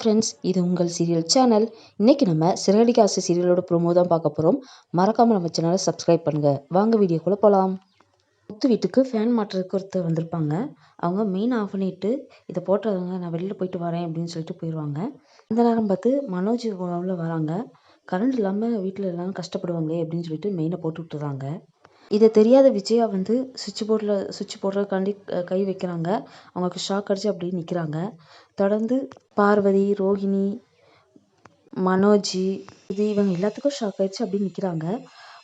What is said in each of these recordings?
Friends, இது உங்கள் serial channel. இன்னைக்கு நம்ம சிறகடிக்க ஆசை சீரியலோட ப்ரோமோ தான் பார்க்க போகிறோம். மறக்காமல் நம்ம சேனலை சப்ஸ்கிரைப் பண்ணுங்கள். வாங்க வீடியோக்குள்ளே போகலாம். முத்து வீட்டுக்கு ஃபேன் மாட்டுறதுக்கு ஒருத்தர் வந்திருப்பாங்க. அவங்க மெயின் ஆஃப் பண்ணிவிட்டு இதை போட்டுறவங்க நான் வெளியில் போயிட்டு வரேன் அப்படின்னு சொல்லிட்டு போயிடுவாங்க. அந்த நேரம் பார்த்து மனோஜ் உள்ள வராங்க. கரண்ட் இல்லாமல் வீட்டில் எல்லோரும் கஷ்டப்படுவாங்களே அப்படின்னு சொல்லிட்டு மெயினை போட்டு விட்டுறாங்க. இதை தெரியாத விஜயா வந்து சுவிட்ச் போடுறதுக்காண்டி கை வைக்கிறாங்க. அவங்களுக்கு ஷாக் அடிச்சு அப்படியே நிற்கிறாங்க. தொடர்ந்து பார்வதி, ரோஹிணி, மனோஜ், இது இவங்க எல்லாத்துக்கும் ஷாக் ஆயிடுச்சு அப்படின்னு நிற்கிறாங்க.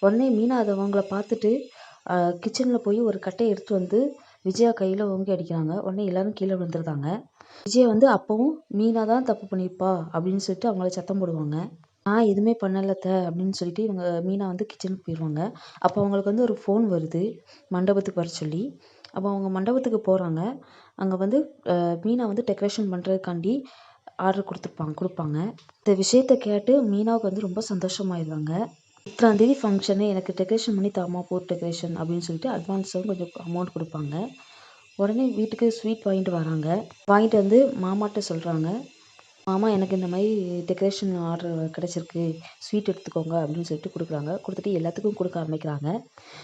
உடனே மீனா அதை அவங்கள பார்த்துட்டு கிச்சனில் போய் ஒரு கட்டையை எடுத்து வந்து விஜயா கையில் ஓங்கி அடிக்கிறாங்க. உடனே எல்லாரும் கீழே விழுந்துருந்தாங்க. விஜயா வந்து அப்பவும் மீனா தான் தப்பு பண்ணியிருப்பா அப்படின்னு சொல்லிட்டு அவங்கள சத்தம் போடுவாங்க. நான் எதுவுமே பண்ணலத்த அப்படின்னு சொல்லிட்டு இவங்க மீனா வந்து கிச்சனுக்கு போயிடுவாங்க. அப்போ அவங்களுக்கு வந்து ஒரு ஃபோன் வருது, மண்டபத்துக்கு வர சொல்லி. அப்போ அவங்க மண்டபத்துக்கு போகிறாங்க. அங்கே வந்து மீனா வந்து டெக்கரேஷன் பண்ணுறதுக்காண்டி ஆர்டர் கொடுப்பாங்க. இந்த விஷயத்தை கேட்டு மீனாவுக்கு வந்து ரொம்ப சந்தோஷமாயிடுவாங்க. 3ஆம் தேதி ஃபங்க்ஷனு, எனக்கு டெக்கரேஷன் பண்ணி தாமா, போர் டெக்கரேஷன் அப்படின்னு சொல்லிட்டு அட்வான்ஸும் கொஞ்சம் அமௌண்ட் கொடுப்பாங்க. உடனே வீட்டுக்கு ஸ்வீட் வாங்கிட்டு வராங்க. வாங்கிட்டு வந்து மாமாட்ட சொல்கிறாங்க. மாமா, எனக்கு இந்த மாதிரி டெக்கரேஷன் ஆர்டர் கிடச்சிருக்கு, ஸ்வீட் எடுத்துக்கோங்க அப்படின்னு சொல்லிட்டு கொடுக்குறாங்க. கொடுத்துட்டு எல்லாத்துக்கும் கொடுக்க ஆரம்பிக்கிறாங்க.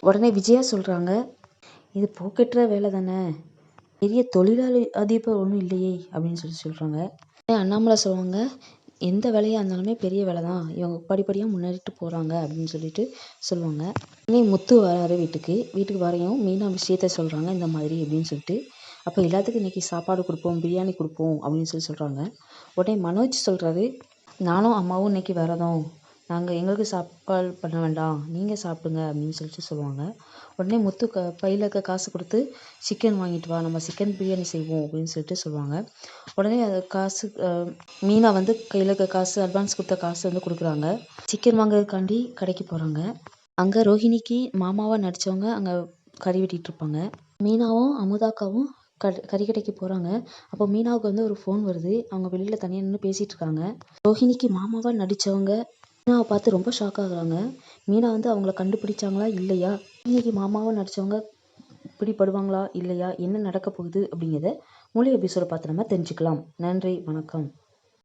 உடனே விஜயா சொல்கிறாங்க, இது போக்கெட்டுற வேலை தானே, பெரிய தொழிலாளி அதிபர் ஒன்றும் இல்லையே அப்படின்னு சொல்கிறாங்க. அண்ணாமலை சொல்லுவாங்க, எந்த வேலையாக இருந்தாலுமே பெரிய வேலை தான், இவங்க படிப்படியாக முன்னேறிட்டு போகிறாங்க அப்படின்னு சொல்லிட்டு சொல்லுவாங்க. உடனே முத்து வராரு வீட்டுக்கு வரையும் மீனா விஷயத்த சொல்கிறாங்க இந்த மாதிரி அப்படின்னு சொல்லிட்டு. அப்போ எல்லாத்துக்கும் இன்றைக்கி சாப்பாடு கொடுப்போம், பிரியாணி கொடுப்போம் அப்படின்னு சொல்கிறாங்க. உடனே மனோஜ் சொல்கிறாரு, நானும் அம்மாவும் இன்றைக்கி விரதம், எங்களுக்கு சாப்பாடு பண்ண வேண்டாம், நீங்கள் சாப்பிடுங்க அப்படின்னு சொல்லிட்டு சொல்லுவாங்க. உடனே முத்து பையில் இருக்க காசு கொடுத்து சிக்கன் வாங்கிட்டு வா, நம்ம சிக்கன் பிரியாணி செய்வோம் அப்படின்னு சொல்லிட்டு சொல்லுவாங்க. உடனே அது காசு மீனா வந்து கையில் இருக்க காசு, அட்வான்ஸ் கொடுத்த காசு வந்து கொடுக்குறாங்க. சிக்கன் வாங்குறதுக்காண்டி கடைக்கு போகிறாங்க. அங்கே ரோஹிணிக்கு மாமாவாக நடித்தவங்க அங்கே கறி வெட்டிகிட்டு இருப்பாங்க. மீனாவும் அமுதாக்காவும் கறி கடைக்கு போகிறாங்க. அப்போ மீனாவுக்கு வந்து ஒரு ஃபோன் வருது. அவங்க வெளியில் தனியாக நின்று பேசிகிட்டு இருக்காங்க. ரோஹிணிக்கு மாமாவாக நடித்தவங்க மீனாவை பார்த்து ரொம்ப ஷாக் ஆகுறாங்க. மீனா வந்து அவங்கள கண்டுபிடிச்சாங்களா இல்லையா, ரோஹிணிக்கு மாமாவாக நடித்தவங்க பிடிபடுவாங்களா இல்லையா, என்ன நடக்க போகுது அப்படிங்கிறத முழு எபிசோட பார்த்து நம்ம தெரிஞ்சுக்கலாம். நன்றி, வணக்கம்.